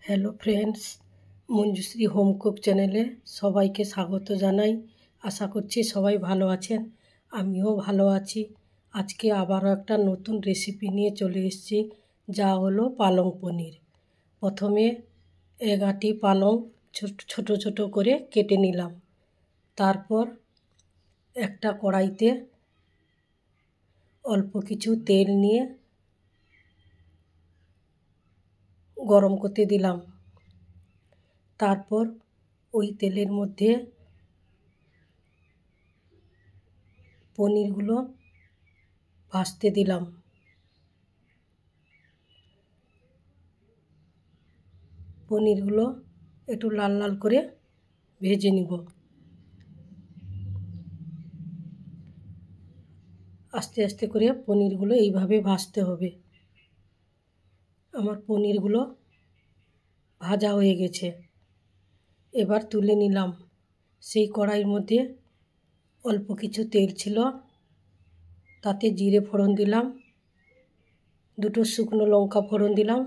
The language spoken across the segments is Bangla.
Hello friends, Manjushree home cook চ্যানেলে সবাইকে স্বাগত জানাই। আশা করছি সবাই ভালো আছেন, আমিও ভালো আছি। আজকে আবারও একটা নতুন রেসিপি নিয়ে চলে এসেছি, যা হলো পালং পনির। প্রথমে 1 আঁটি পালং ছোট ছোট করে কেটে নিলাম। তারপর একটা কড়াইতে অল্প কিছু তেল নিয়ে গরম করতে দিলাম। তারপর ওই তেলের মধ্যে পনিরগুলো ভাজতে দিলাম। পনিরগুলো একটু লাল লাল করে ভেজে নিব। আস্তে আস্তে করে পনিরগুলো এইভাবে ভাজতে হবে। আমার পনিরগুলো ভাজা হয়ে গেছে, এবার তুলে নিলাম। সেই কড়াইয়ের মধ্যে অল্প কিছু তেল ছিল, তাতে জিরে ফোড়ন দিলাম, 2 শুকনো লঙ্কা ফোড়ন দিলাম,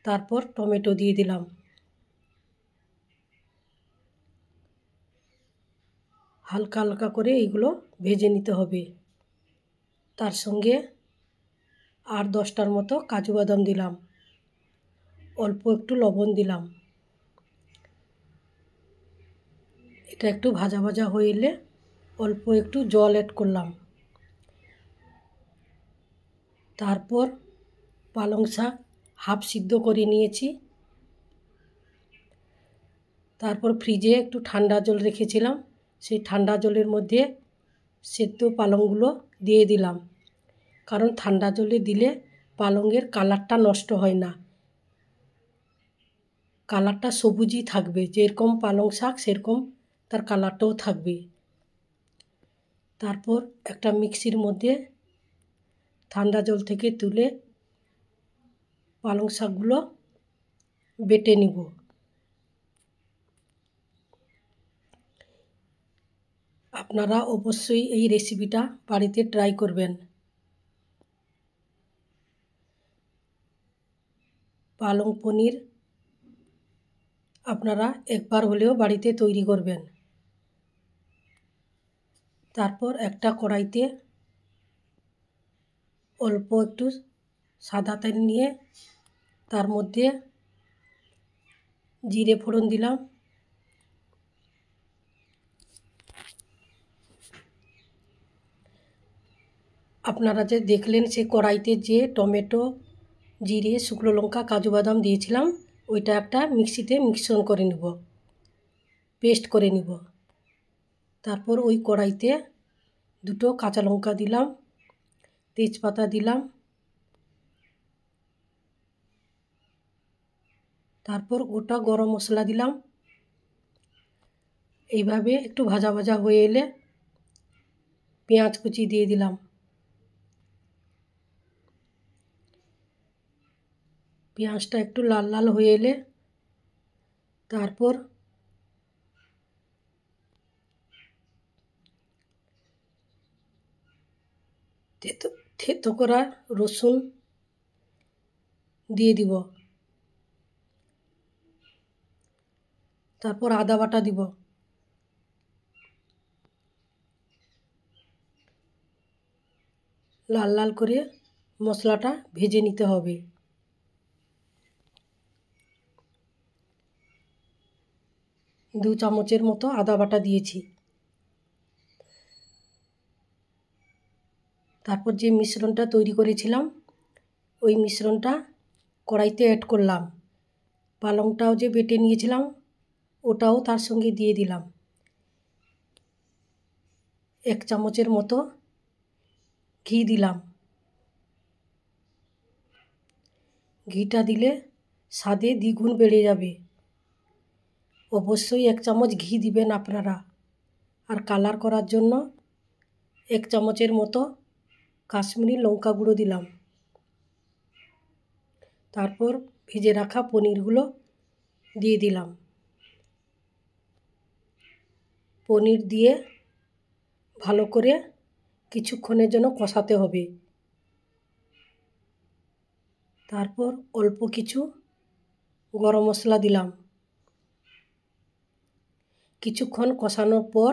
তারপর টমেটো দিয়ে দিলাম। হালকা হালকা করে এইগুলো ভেজে নিতে হবে। তার সঙ্গে 8-10টার মতো কাজু বাদাম দিলাম, অল্প একটু লবণ দিলাম। এটা একটু ভাজা ভাজা হয়ে এলে অল্প একটু জল অ্যাড করলাম। তারপর পালং শাক হাফ সিদ্ধ করে নিয়েছি। তারপর ফ্রিজে একটু ঠান্ডা জল রেখেছিলাম, সেই ঠান্ডা জলের মধ্যে সেদ্ধ পালংগুলো দিয়ে দিলাম। কারণ ঠান্ডা জলে দিলে পালংয়ের কালারটা নষ্ট হয় না, কালারটা সবুজই থাকবে। যেরকম পালং শাক সেরকম তার কালারটাও থাকবে। তারপর একটা মিক্সির মধ্যে ঠান্ডা জল থেকে তুলে পালং শাকগুলো বেটে নিব। আপনারা অবশ্যই এই রেসিপিটা বাড়িতে ট্রাই করবেন। পালং পনির আপনারা একবার হলেও বাড়িতে তৈরি করবেন। তারপর একটা কড়াইতে অল্প একটু সাদা তেল নিয়ে তার মধ্যে জিরে ফোড়ন দিলাম, আপনারা যে দেখলেন সে কড়াইতে যে টমেটো, জিরে, শুকনো লঙ্কা, কাজু বাদাম দিয়েছিলাম, ওইটা একটা মিক্সিতে মিশ্রণ করে নিব, পেস্ট করে নিব। তারপর ওই কড়াইতে 2 কাঁচা লঙ্কা দিলাম, তেজপাতা দিলাম, তারপর গোটা গরম মশলা দিলাম। এইভাবে একটু ভাজা ভাজা হয়ে এলে পেঁয়াজ কুচি দিয়ে দিলাম। পেঁয়াজটা একটু লাল লাল হয়ে এলে তারপর থেতো করা রসুন দিয়ে দিব। তারপর আদা বাটা দিব। লাল লাল করে মশলাটা ভেজে নিতে হবে। দু চামচের মতো আদা বাটা দিয়েছি। তারপর যে মিশ্রণটা তৈরি করেছিলাম ওই মিশ্রণটা কড়াইতে অ্যাড করলাম। পালংটাও যে বেটে নিয়েছিলাম ওটাও তার সঙ্গে দিয়ে দিলাম। 1 চামচের মতো ঘি দিলাম। ঘিটা দিলে স্বাদে দ্বিগুণ বেড়ে যাবে। অবশ্যই 1 চামচ ঘি দিবেন আপনারা। আর কালার করার জন্য 1 চামচের মতো কাশ্মীরি লঙ্কা গুঁড়ো দিলাম। তারপর ভেজে রাখা পনিরগুলো দিয়ে দিলাম। পনির দিয়ে ভালো করে কিছুক্ষণের জন্য কষাতে হবে। তারপর অল্প কিছু গরম মশলা দিলাম। কিছুক্ষণ কষানোর পর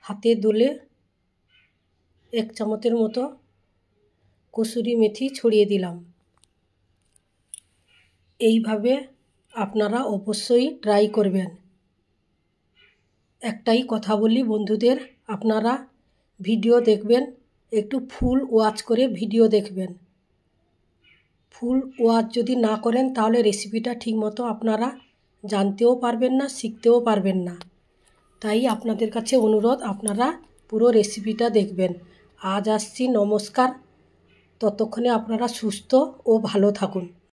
হাতে দলে 1 চামচের মতো কসুরি মেথি ছড়িয়ে দিলাম। এইভাবে আপনারা অবশ্যই ট্রাই করবেন। একটাই কথা বলি বন্ধুদের, আপনারা ভিডিও দেখবেন, একটু ফুল ওয়াচ করে ভিডিও দেখবেন। ফুল ওয়াচ যদি না করেন তাহলে রেসিপিটা ঠিকমতো আপনারা জানতেও পারবেন না, শিখতেও পারবেন না। তাই আপনাদের কাছে অনুরোধ, আপনারা পুরো রেসিপিটা দেখবেন। আজ আসছি, নমস্কার। ততক্ষণে আপনারা সুস্থ ও ভালো থাকুন।